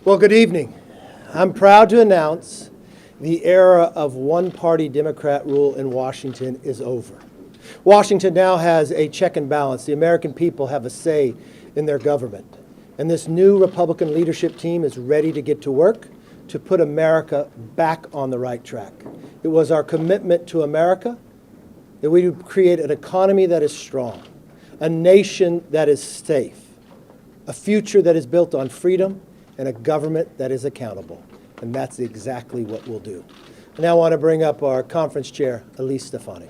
Well, good evening. I'm proud to announce the era of one-party Democrat rule in Washington is over. Washington now has a check and balance. The American people have a say in their government. And this new Republican leadership team is ready to get to work to put America back on the right track. It was our commitment to America that we would create an economy that is strong, a nation that is safe, a future that is built on freedom, and a government that is accountable. And that's exactly what we'll do. I now want to bring up our conference chair, Elise Stefani.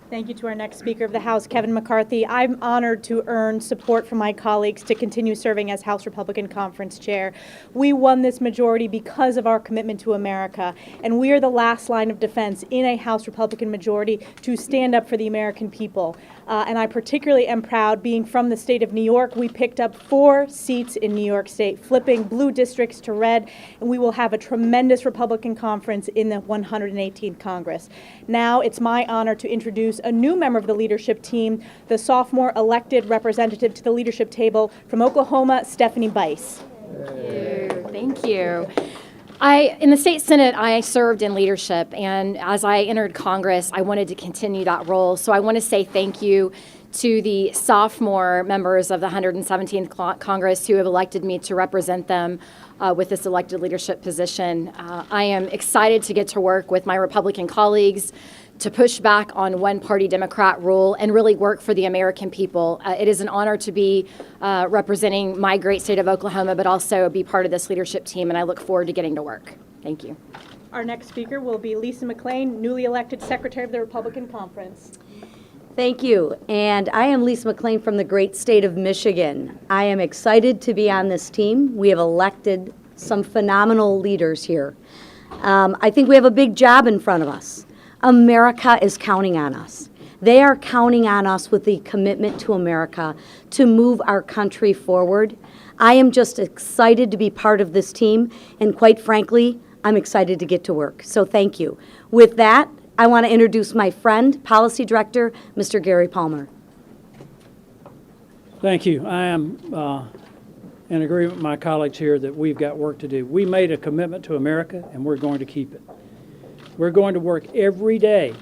Thank you to our next Speaker of the House, Kevin McCarthy. I'm honored to earn support from my colleagues to continue serving as House Republican Conference Chair. We won this majority because of our commitment to America, and we are the last line of defense in a House Republican majority to stand up for the American people. And I particularly am proud, being from the state of New York, we picked up 4 seats in New York State, flipping blue districts to red, and we will have a tremendous Republican conference in the 118th Congress. Now it's my honor to introduce a new member of the leadership team, the sophomore elected representative to the leadership table from Oklahoma, Stephanie Bice. Thank you. In the state Senate, I served in leadership, and as I entered Congress, I wanted to continue that role. So I want to say thank you to the sophomore members of the 117th Congress who have elected me to represent them with this elected leadership position. I am excited to get to work with my Republican colleagues to push back on one-party Democrat rule and really work for the American people. It is an honor to be representing my great state of Oklahoma, but also be part of this leadership team, and I look forward to getting to work. Thank you. Our next speaker will be Lisa McClain, newly elected Secretary of the Republican Conference. Thank you. And I am Lisa McClain from the great state of Michigan. I am excited to be on this team. We have elected some phenomenal leaders here. I think we have a big job in front of us. America is counting on us. They are counting on us with the commitment to America to move our country forward. I am just excited to be part of this team, and quite frankly, I'm excited to get to work. So thank you. With that, I want to introduce my friend, Policy Director, Mr. Gary Palmer. Thank you. I am in agreement with my colleagues here that we've got work to do. We made a commitment to America, and we're going to keep it. We're going to work every day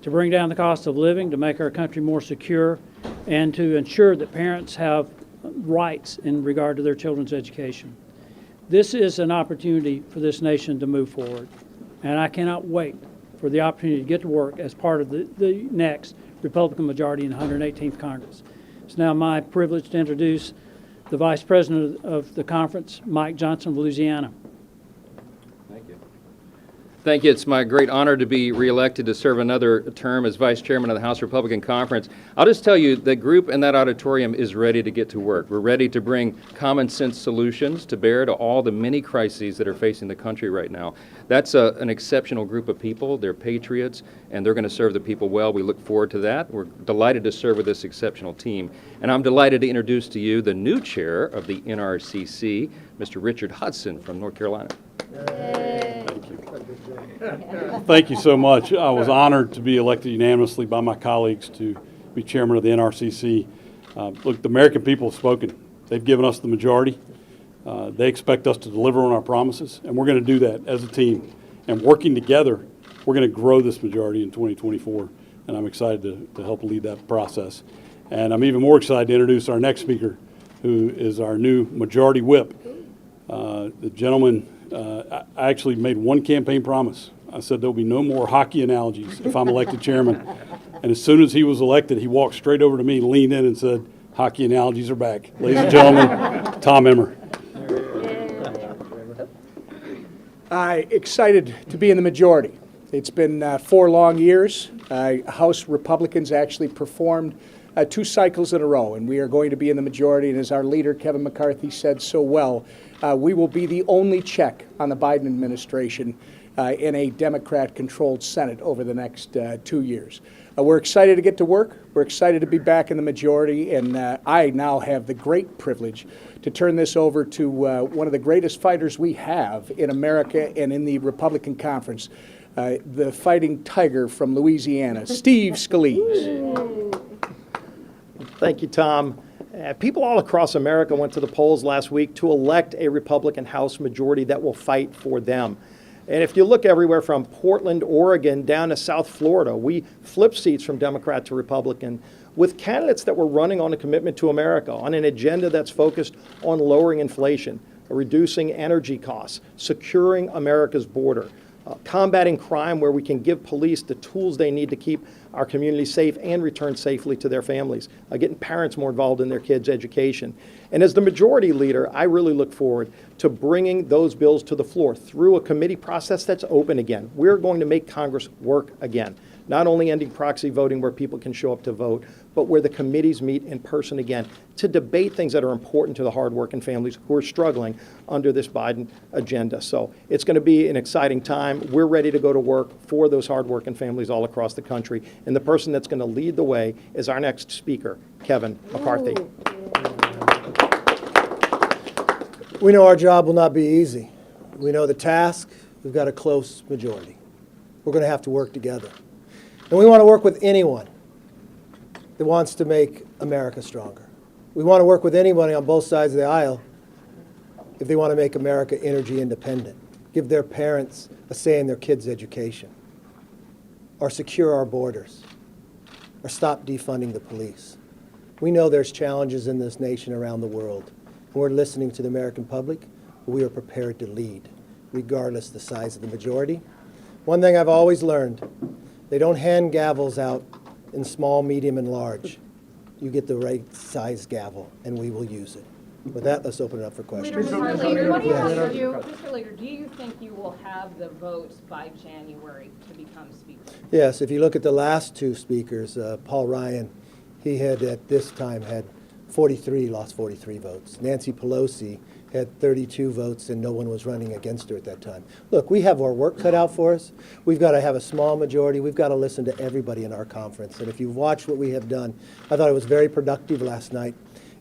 to bring down the cost of living, to make our country more secure, and to ensure that parents have rights in regard to their children's education. This is an opportunity for this nation to move forward, and I cannot wait for the opportunity to get to work as part of the next Republican majority in the 118th Congress. It's now my privilege to introduce the Vice President of the conference, Mike Johnson of Louisiana. Thank you. It's my great honor to be reelected to serve another term as Vice Chairman of the House Republican Conference. I'll just tell you, the group in that auditorium is ready to get to work. We're ready to bring common sense solutions to bear to all the many crises that are facing the country right now. That's an exceptional group of people. They're patriots, and they're going to serve the people well. We look forward to that. We're delighted to serve with this exceptional team. And I'm delighted to introduce to you the new chair of the NRCC, Mr. Richard Hudson from North Carolina. Thank you so much. I was honored to be elected unanimously by my colleagues to be chairman of the NRCC. Look, the American people have spoken. They've given us the majority. They expect us to deliver on our promises, and we're going to do that as a team. And working together, we're going to grow this majority in 2024, and I'm excited to help lead that process. And I'm even more excited to introduce our next speaker, who is our new majority whip. The gentleman, I actually made one campaign promise. I said there'll be no more hockey analogies if I'm elected chairman. And as soon as he was elected, he walked straight over to me, leaned in and said, hockey analogies are back. Ladies and gentlemen, Tom Emmer. Excited to be in the majority. It's been 4 long years. House Republicans actually performed 2 cycles in a row, and we are going to be in the majority. And as our leader, Kevin McCarthy, said so well, we will be the only check on the Biden administration in a Democrat-controlled Senate over the next 2 years. We're excited to get to work. We're excited to be back in the majority, and I now have the great privilege to turn this over to one of the greatest fighters we have in America and in the Republican Conference, the fighting tiger from Louisiana, Steve Scalise. Thank you, Tom. People all across America went to the polls last week to elect a Republican House majority that will fight for them. And if you look everywhere from Portland, Oregon, down to South Florida, we flipped seats from Democrat to Republican with candidates that were running on a commitment to America, on an agenda that's focused on lowering inflation, reducing energy costs, securing America's border, combating crime where we can give police the tools they need to keep our community safe and return safely to their families, getting parents more involved in their kids' education. And as the majority leader, I really look forward to bringing those bills to the floor through a committee process that's open again. We're going to make Congress work again, not only ending proxy voting where people can show up to vote, but where the committees meet in person again to debate things that are important to the hardworking families who are struggling under this Biden agenda. So it's going to be an exciting time. We're ready to go to work for those hardworking families all across the country. And the person that's going to lead the way is our next speaker, Kevin McCarthy. We know our job will not be easy. We know the task. We've got a close majority. We're going to have to work together. And we want to work with anyone that wants to make America stronger. We want to work with anybody on both sides of the aisle if they want to make America energy independent, give their parents a say in their kids' education, or secure our borders, or stop defunding the police. We know there's challenges in this nation around the world. And we're listening to the American public, but we are prepared to lead, regardless of the size of the majority. One thing I've always learned, they don't hand gavels out in small, medium, and large. You get the right size gavel, and we will use it. With that, let's open it up for questions. Mr. Leader, do you think you will have the votes by January to become Speaker? Yes, if you look at the last two speakers, Paul Ryan, he had at this time had 43, lost 43 votes. Nancy Pelosi had 32 votes, and no one was running against her at that time. Look, we have our work cut out for us. We've got to have a small majority. We've got to listen to everybody in our conference. And if you've watched what we have done, I thought it was very productive last night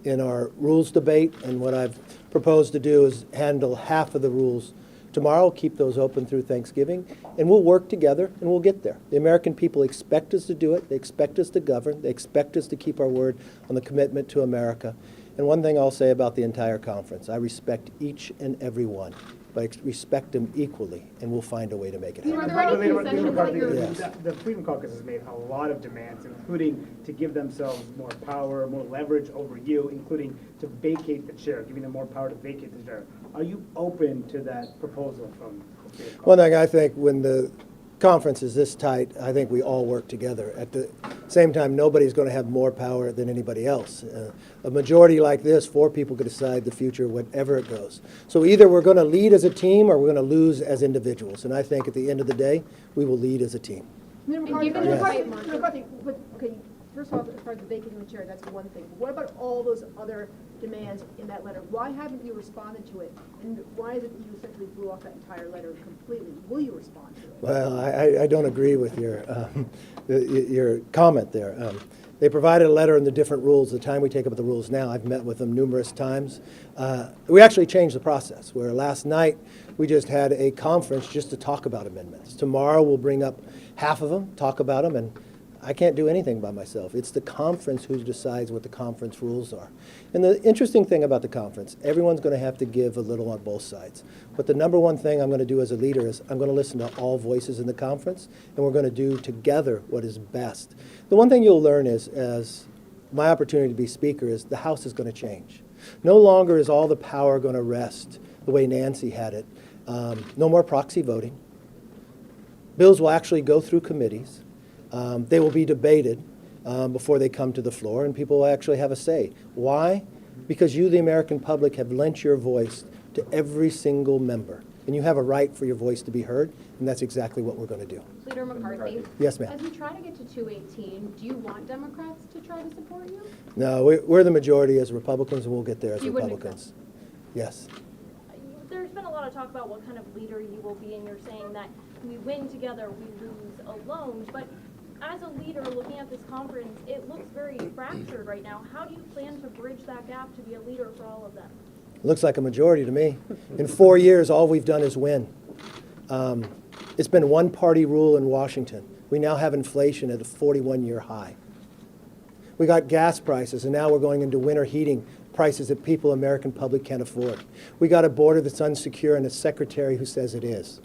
in our rules debate. And what I've proposed to do is handle half of the rules tomorrow, keep those open through Thanksgiving, and we'll work together and we'll get there. The American people expect us to do it. They expect us to govern. They expect us to keep our word on the commitment to America. And one thing I'll say about the entire conference, I respect each and every one, but I respect them equally, and we'll find a way to make it happen. The Freedom Caucus has made a lot of demands, including to give themselves more power, more leverage over you, including to vacate the chair, giving them more power to vacate the chair. Are you open to that proposal from the Freedom Caucus? One thing I think, when the conference is this tight, I think we all work together. At the same time, nobody's going to have more power than anybody else. A majority like this, 4 people could decide the future, whatever it goes. So either we're going to lead as a team or we're going to lose as individuals. And I think at the end of the day, we will lead as a team. Okay, first off, as far as the vacating the chair, that's one thing. But what about all those other demands in that letter? Why haven't you responded to it? And why is it that you essentially blew off that entire letter completely? Will you respond to it? Well, I don't agree with your comment there. They provided a letter in the different rules. The time we take up the rules now, I've met with them numerous times. We actually changed the process, where last night we just had a conference just to talk about amendments. Tomorrow we'll bring up half of them, talk about them, and I can't do anything by myself. It's the conference who decides what the conference rules are. And the interesting thing about the conference, everyone's going to have to give a little on both sides. But the number one thing I'm going to do as a leader is I'm going to listen to all voices in the conference, and we're going to do together what is best. The one thing you'll learn is, as my opportunity to be Speaker, is the House is going to change. No longer is all the power going to rest the way Nancy had it. No more proxy voting. Bills will actually go through committees. They will be debated before they come to the floor, and people will actually have a say. Why? Because you, the American public, have lent your voice to every single member, and you have a right for your voice to be heard, and that's exactly what we're going to do. Leader McCarthy. Yes, ma'am. As we try to get to 218, do you want Democrats to try to support you? No, we're the majority as Republicans, and we'll get there as You wouldn't Republicans. Yes. There's been a lot of talk about what kind of leader you will be, and you're saying that we win together, we lose alone. But as a leader looking at this conference, it looks very fractured right now. How do you plan to bridge that gap to be a leader for all of them? Looks like a majority to me. In 4 years, all we've done is win. It's been one-party rule in Washington. We now have inflation at a 41-year high. We got gas prices, and now we're going into winter heating prices that people, American public, can't afford. We got a border that's unsecure and a secretary who says it is.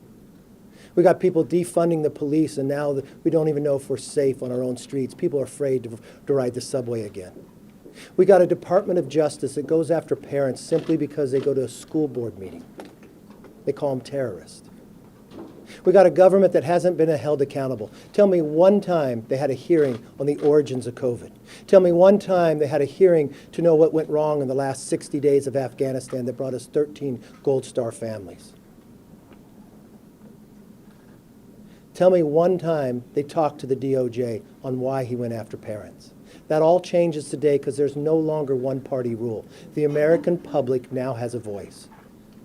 We got people defunding the police, and now we don't even know if we're safe on our own streets. People are afraid to ride the subway again. We got a Department of Justice that goes after parents simply because they go to a school board meeting. They call them terrorists. We got a government that hasn't been held accountable. Tell me one time they had a hearing on the origins of COVID. Tell me one time they had a hearing to know what went wrong in the last 60 days of Afghanistan that brought us 13 Gold Star families. Tell me one time they talked to the DOJ on why he went after parents. That all changes today because there's no longer one-party rule. The American public now has a voice.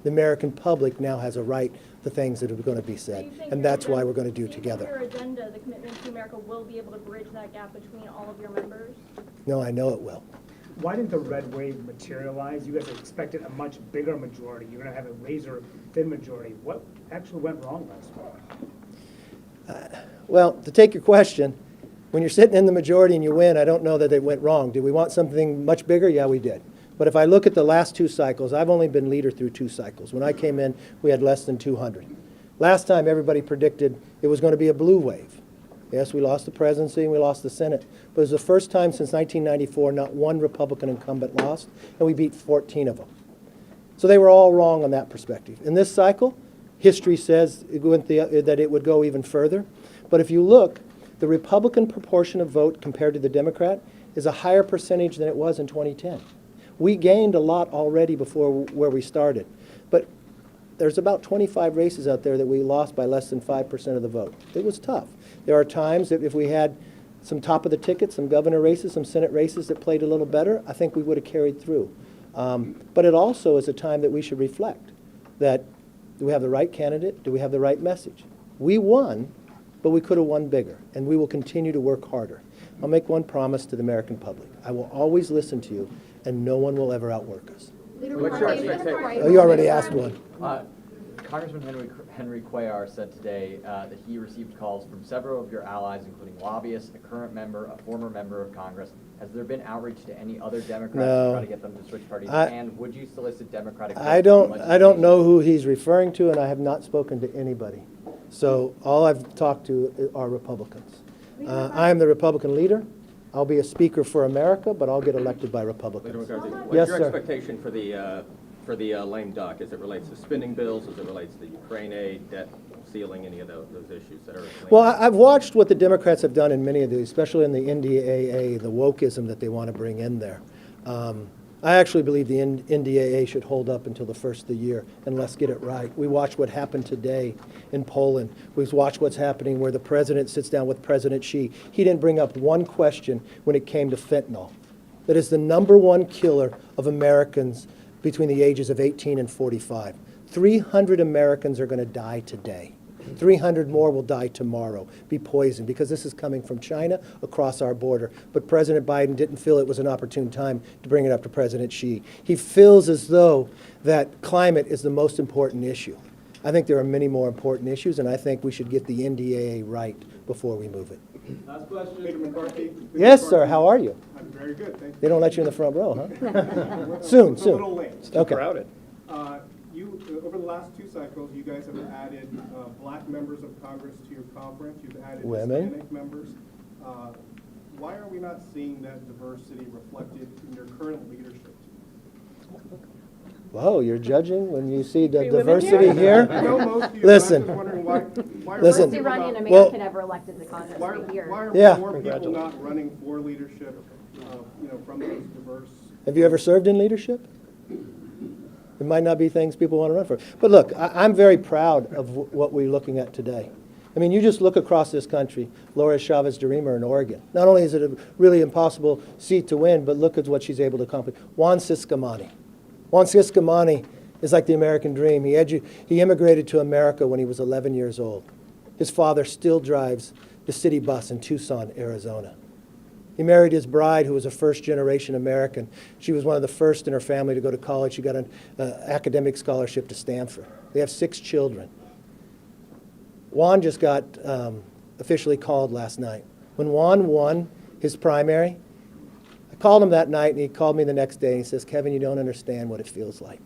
The American public now has a right to things that are going to be said, and that's why we're going to do together. Your agenda, the commitment to America, will be able to bridge that gap between all of your members? No, I know it will. Why didn't the red wave materialize? You guys expected a much bigger majority. You're going to have a razor-thin majority. What actually went wrong last week? Well, to take your question, when you're sitting in the majority and you win, I don't know that it went wrong. Did we want something much bigger? Yeah, we did. But if I look at the last 2 cycles, I've only been leader through 2 cycles. When I came in, we had less than 200. Last time, everybody predicted it was going to be a blue wave. Yes, we lost the presidency and we lost the Senate. But it was the first time since 1994 not one Republican incumbent lost, and we beat 14 of them. So they were all wrong on that perspective. In this cycle, history says that it would go even further. But if you look, the Republican proportion of vote compared to the Democrat is a higher percentage than it was in 2010. We gained a lot already before where we started. But there's about 25 races out there that we lost by less than 5% of the vote. It was tough. There are times that if we had some top of the ticket, some governor races, some Senate races that played a little better, I think we would have carried through. But it also is a time that we should reflect that do we have the right candidate? Do we have the right message? We won, but we could have won bigger, and we will continue to work harder. I'll make one promise to the American public. I will always listen to you, and no one will ever outwork us. What's your expectation? Oh, you already asked one. Congressman Henry Cuellar said today that he received calls from several of your allies, including lobbyists, a current member, a former member of Congress. Has there been outreach to any other Democrats to try to get them to switch parties? And would you solicit Democratic? I don't know who he's referring to, and I have not spoken to anybody. So all I've talked to are Republicans. I am the Republican leader. I'll be a speaker for America, but I'll get elected by Republicans. What's Yes, your sir. expectation for the lame duck as it relates to spending bills, as it relates to Ukraine aid, debt ceiling, any of those issues that are? Well, I've watched what the Democrats have done in many of these, especially in the NDAA, the wokeism that they want to bring in there. I actually believe the NDAA should hold up until the first of the year, and let's get it right. We watched what happened today in Poland. We've watched what's happening where the president sits down with President Xi. He didn't bring up one question when it came to fentanyl. That is the #1 killer of Americans between the ages of 18 and 45. 300 Americans are going to die today. 300 more will die tomorrow, be poisoned, because this is coming from China across our border. But President Biden didn't feel it was an opportune time to bring it up to President Xi. He feels as though that climate is the most important issue. I think there are many more important issues, and I think we should get the NDAA right before we move it. Last question. Leader McCarthy. Yes, sir. How are you? I'm very good, thank you. They don't let you in the front row, huh? Soon. It's a little late. It's too Okay. crowded. Over the last 2 cycles, you guys have added black members of Congress to your conference. You've added Women. Hispanic members. Why are we not seeing that diversity reflected in your current leadership? Whoa, you're judging when you see the diversity here? I know most of you, Listen. but I'm just wondering why are Listen. more Iranian people American ever elected to Congress why right here. are Yeah. more people not running for leadership, from those diverse? Have you ever served in leadership? It might not be things people want to run for. But look, I'm very proud of what we're looking at today. I mean, you just look across this country, Laura Chavez-DeRemer in Oregon. Not only is it a really impossible seat to win, but look at what she's able to accomplish. Juan Ciscomani. Juan Ciscomani is like the American dream. He immigrated to America when he was 11 years old. His father still drives the city bus in Tucson, Arizona. He married his bride, who was a first-generation American. She was one of the first in her family to go to college. She got an academic scholarship to Stanford. They have 6 children. Juan just got officially called last night. When Juan won his primary, Called him that night, and he called me the next day, and he says, Kevin, you don't understand what it feels like.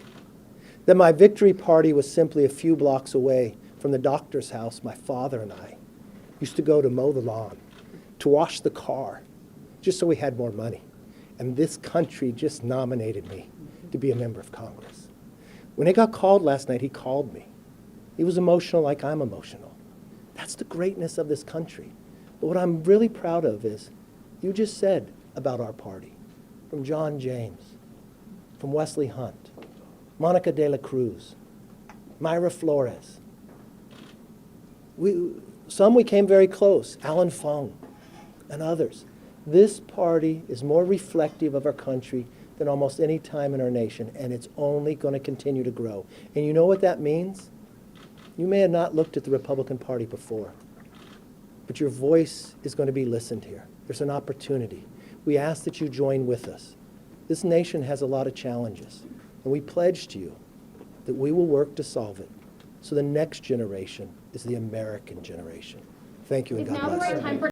That my victory party was simply a few blocks away from the doctor's house my father and I used to go to mow the lawn, to wash the car, just so we had more money. And this country just nominated me to be a member of Congress. When it got called last night, he called me. He was emotional like I'm emotional. That's the greatness of this country. But what I'm really proud of is, you just said about our party, from John James, from Wesley Hunt, Monica de la Cruz, Myra Flores. Some we came very close, Alan Fung and others. This party is more reflective of our country than almost any time in our nation, and it's only going to continue to grow. And you know what that means? You may have not looked at the Republican Party before, but your voice is going to be listened here. There's an opportunity. We ask that you join with us. This nation has a lot of challenges, and we pledge to you that we will work to solve it, so the next generation is the American generation. Thank you, and God bless.